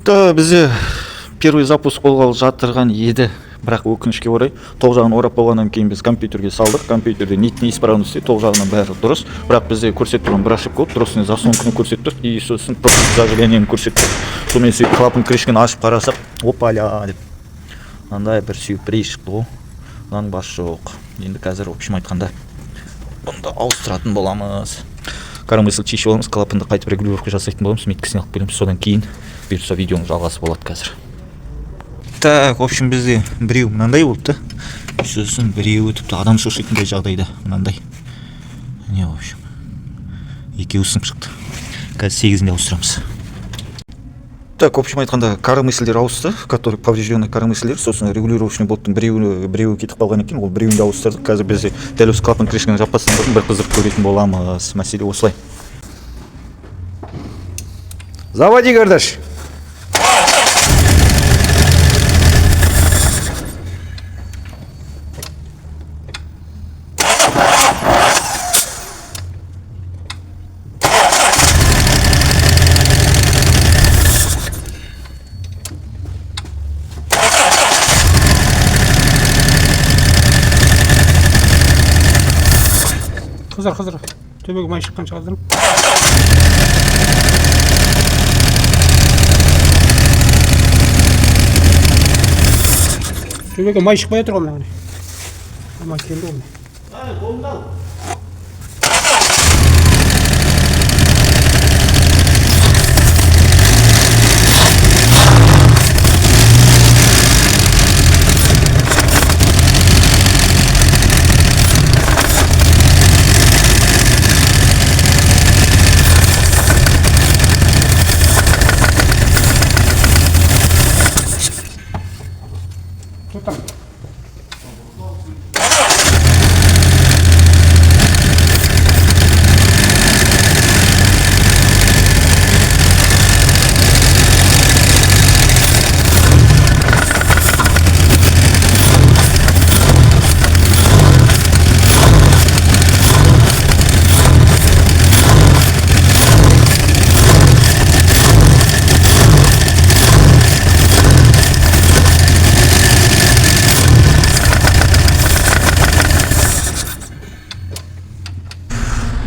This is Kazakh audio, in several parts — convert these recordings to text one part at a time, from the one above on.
Бізде первый запуск болғалы жатырған еді, бірақ өкінішке орай тоқ жағын орап болғаннан кейін біз компьютерге салдық. Компьютерде нетіне исправности тоқ жағынан бәрі дұрыс, бірақ бізде көрсетіп тұрған бір ошибка болды. Дұрысына заслонканы көрсетіп тұр, и сосын зажигание көрсетіп тұр. Сонымен сөйтіп клапан крышканы ашып қарасақ, опаля деп. Андай бір сюрприз шықты ғой. Мынаның басы жоқ. Енді қазір общем айтқанда бұнды ауыстыратын боламыз. Коромыслы чищіп аламыз, клапанды қайтып регулировка жасайтын боламыз, меткісін алып келеміз. Содан кейін бұйырса видеоның жалғасы болады қазір. Так, в общем, бізде біреу мынандай болды. Сосын біреу өтіпті, адам шошитындай жағдайда мынандай. Не, в общем, екеуі сынып шықты. Қазір 8-інде ауыстырамыз. Так, в общем айтқанда коромыслер ауысты, который поврежденный коромыслер, сосын регулировочный болттың біреуі кетіп қалған екен, ол біреуін де ауыстырдық. Қазір бізде дәл осы клапан крышканы жаппастан бұрын бір қызық көретін боламыз. Мәселе осылай. Заводи, Гордаш! Қыздар, төбеге май шыққанша қаздырым. Төбеге май шықпай отыр ғой мына. Май келді ғой. Қолымда ал.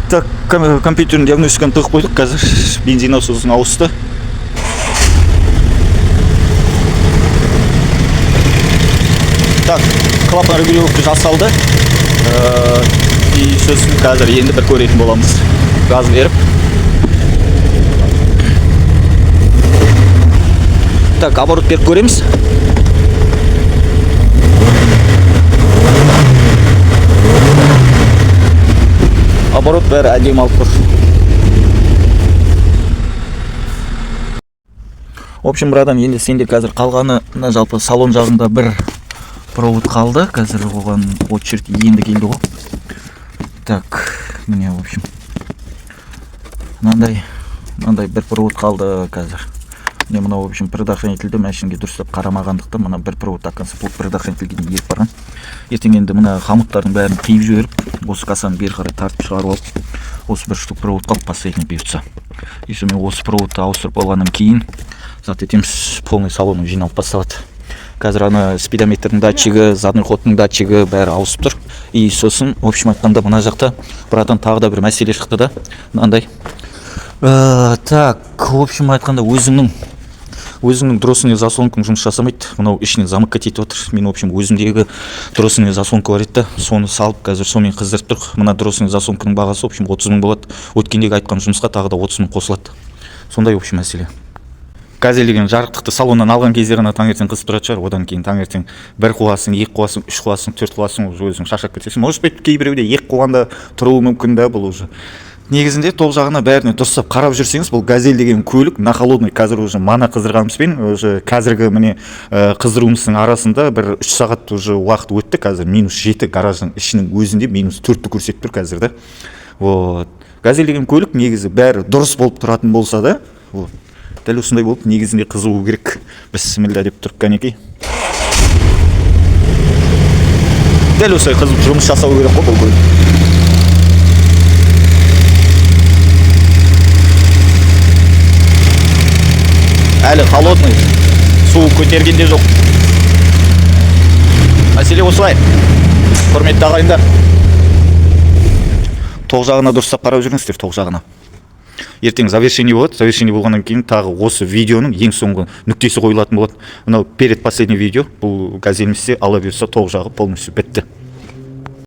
Так, компьютердің диагностиканы тығып қойдық, қазір бензин насосының ауысты. Так, клапан регулировка жасалды. И сосын қазір енді бір көретін боламыз. Газ беріп. Так, оборот беріп көреміз. Оборот бәрі әдем алып тұр. В общем, братан, енді сенде қазір қалғаны жалпы салон жағында бір провод қалды. Қазір оған очередь енді келді ғой. Так, міне, в общем, мынандай бір провод қалды қазір. Міне мына, в общем, предохранительді мәшінге дұрыстап қарамағандықтан мына бір провод таққансы бұл предохранительге дейін еріп барған. Ертең енді мына қамыттардың бәрін қиып жіберіп, осы касаны бері қарай тартып шығарып алып, осы бір штук провод қалып последний бұйыртса. И сонымен осы проводты ауыстырып болғаннан кейін зат етеміз, полный салонын жиналып басталады. Қазір ана спидометрдің датчигі, задный ходтың датчигі бәрі ауысып тұр. И сосын, в общем айтқанда, мына жақта бұрадан тағы да бір мәселе шықты да, мынандай. Так, в общем айтқанда өзіңнің дросельный заслонкаң жұмыс жасамайды. Мынау ішіне замыкка тиіп отыр. Мен, в общем, өзімдегі дросельный заслонка бар еді. Соны салып, қазір сонымен қыздырып тұр. Мына дросельный заслонканың бағасы, в общем, 30 мың болады. Өткендегі айтқан жұмысқа тағы да 30 мың қосылады. Сондай, в общем, мәселе. Газелеген жарықтықты салоннан алған кездері ана таңертең қызып тұрады шығар. Одан кейін таңертең 1 қуасың, 2 қуасың, 3 қуасың, 4 қуасың, өзің шаршап кетесің. Может быть, кейбіреуде 2 қуғанда тұруы мүмкін да, бұл уже. Негізінде тоқ жағына бәріне дұрыстап қарап жүрсеңіз, бұл газель деген көлік на холодный қазір уже мана қыздырғанымызбен, уже қазіргі міне қыздыруымыздың арасында бір 3 сағат уже уақыт өтті. Қазір -7 гараждың ішінің өзінде -4-ті көрсетіп тұр қазір да. Вот. Газель деген көлік негізі бәрі дұрыс болып тұратын болса да, вот. Дәл осындай болып негізінде қызуы керек. Бісміллә деп тұрып кәнекей. Дәл осылай қызып жұмыс жасау керек қой бұл көлік. әлі холодный, су көтерген де жоқ. Мәселе осылай. Құрметті ағайындар. Тоқ жағына дұрыстап қарап жүріңіздер, тоқ жағына. Ертең завершение болады. Завершение болғаннан кейін тағы осы видеоның ең соңғы нүктесі қойылатын болады. Мынау перед последний видео. Бұл газелімізде ала берсе тоқ жағы полностью бітті.